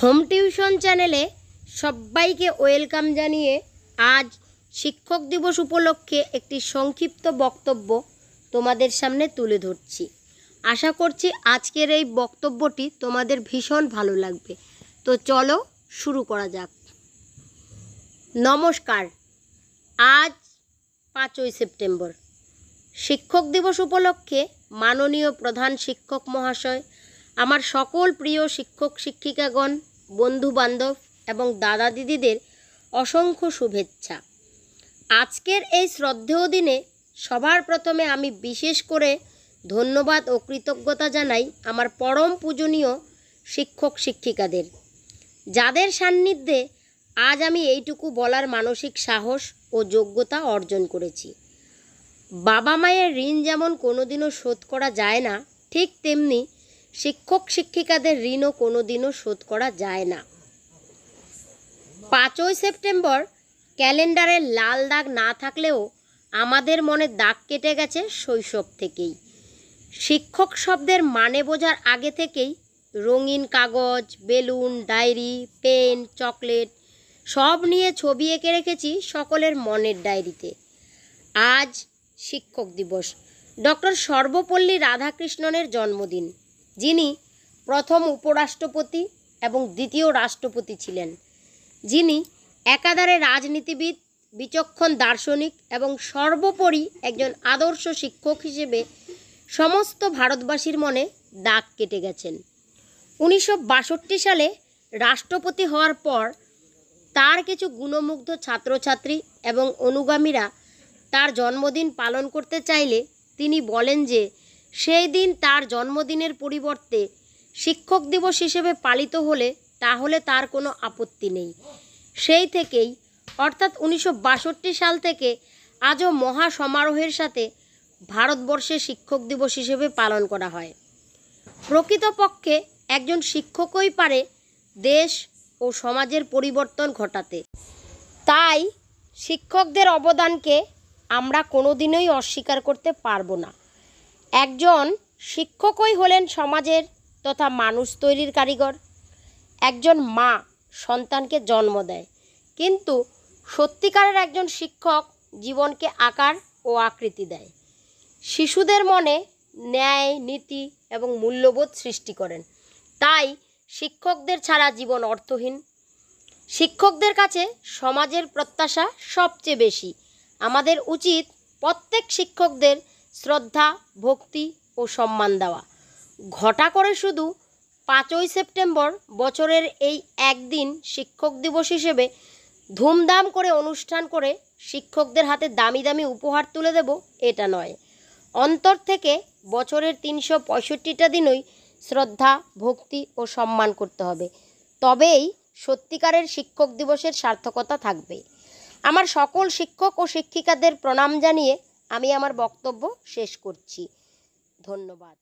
Home tuition চ্যানেলে সবাইকে welcome জানিয়ে আজ শিক্ষক দিবস উপলক্ষে একটি সংক্ষিপ্ত বক্তব্য তোমাদের সামনে তুলে ধরছি। আশা করছি আজকের এই বক্তব্যটি তোমাদের ভীষণ ভালো লাগবে। তো চলো শুরু করা যাক। নমস্কার। আজ 5ই সেপ্টেম্বর শিক্ষক দিবস উপলক্ষে মাননীয় প্রধান শিক্ষক মহাশয়, আমার সকল প্রিয় শিক্ষক শিক্ষিকাগণ, বন্ধু বান্ধব এবং দাদা দিদিদের অসংখ্য শুভেচ্ছা। আজকের এই শ্রদ্ধেয় দিনে সবার প্রথমে আমি বিশেষ করে ধন্যবাদ ও কৃতজ্ঞতা জানাই আমার পরম পূজনীয় শিক্ষক শিক্ষিকাদের, যাদের সান্নিধ্যে আজ আমি এইটুকু বলার মানসিক সাহস ও যোগ্যতা অর্জন করেছি। বাবা মায়ের ঋণ যেমন কোনোদিনও শোধ করা যায় না, ঠিক তেমনি শিক্ষক শিক্ষিকাদের ঋণও কোনোদিনও শোধ করা যায় না। 5ই সেপ্টেম্বর ক্যালেন্ডারে লাল দাগ না থাকলেও আমাদের মনে দাগ কেটে গেছে শৈশব থেকেই। শিক্ষক শব্দের মানে বোঝার আগে থেকেই রঙিন কাগজ, বেলুন, ডায়েরি, পেন, চকলেট সব নিয়ে ছবি এঁকে রেখেছি সকলের মনের ডায়েরিতে। আজ শিক্ষক দিবস। ডক্টর সর্বপল্লী রাধাকৃষ্ণনের জন্মদিন, যিনি প্রথম উপরাষ্ট্রপতি এবং দ্বিতীয় রাষ্ট্রপতি ছিলেন, যিনি একাধারে রাজনীতিবিদ, বিচক্ষণ দার্শনিক এবং সর্বোপরি একজন আদর্শ শিক্ষক হিসেবে সমস্ত ভারতবাসীর মনে দাগ কেটে গেছেন। 1962 সালে রাষ্ট্রপতি হওয়ার পর তার কিছু গুণমুগ্ধ ছাত্রছাত্রী এবং অনুগামীরা তার জন্মদিন পালন করতে চাইলে তিনি বলেন যে সেই দিন তার জন্মদিনের পরিবর্তে শিক্ষক দিবস হিসেবে পালিত হলে তাহলে তার কোনো আপত্তি নেই। সেই থেকেই অর্থাৎ 1962 সাল থেকে আজও মহা সমারোহের সাথে ভারতবর্ষে শিক্ষক দিবস হিসেবে পালন করা হয়। প্রকৃতপক্ষে একজন শিক্ষকই পারে দেশ ও সমাজের পরিবর্তন ঘটাতে। তাই শিক্ষকদের অবদানকে আমরা কোনোদিনই অস্বীকার করতে পারবো না। একজন শিক্ষকই হলেন সমাজের তথা মানুষ তৈরির কারিগর। একজন মা সন্তানকে জন্ম দেয়, কিন্তু সত্যিকারের একজন শিক্ষক জীবনকে আকার ও আকৃতি দেয়। শিশুদের মনে ন্যায়, নীতি এবং মূল্যবোধ সৃষ্টি করেন। তাই শিক্ষকদের ছাড়া জীবন অর্থহীন। শিক্ষকদের কাছে সমাজের প্রত্যাশা সবচেয়ে বেশি। আমাদের উচিত প্রত্যেক শিক্ষকদের শ্রদ্ধা, ভক্তি ও সম্মান দেওয়া। ঘটা করে শুধু 5ই সেপ্টেম্বর বছরের এই একদিন শিক্ষক দিবস হিসেবে ধুমধাম করে অনুষ্ঠান করে শিক্ষকদের হাতে দামি দামি উপহার তুলে দেব, এটা নয়। অন্তর থেকে বছরের 365টা দিনই শ্রদ্ধা, ভক্তি ও সম্মান করতে হবে। তবেই সত্যিকারের শিক্ষক দিবসের সার্থকতা থাকবে। আমার সকল শিক্ষক ও শিক্ষিকাদের প্রণাম জানিয়ে আমি আমার বক্তব্য শেষ করছি। ধন্যবাদ।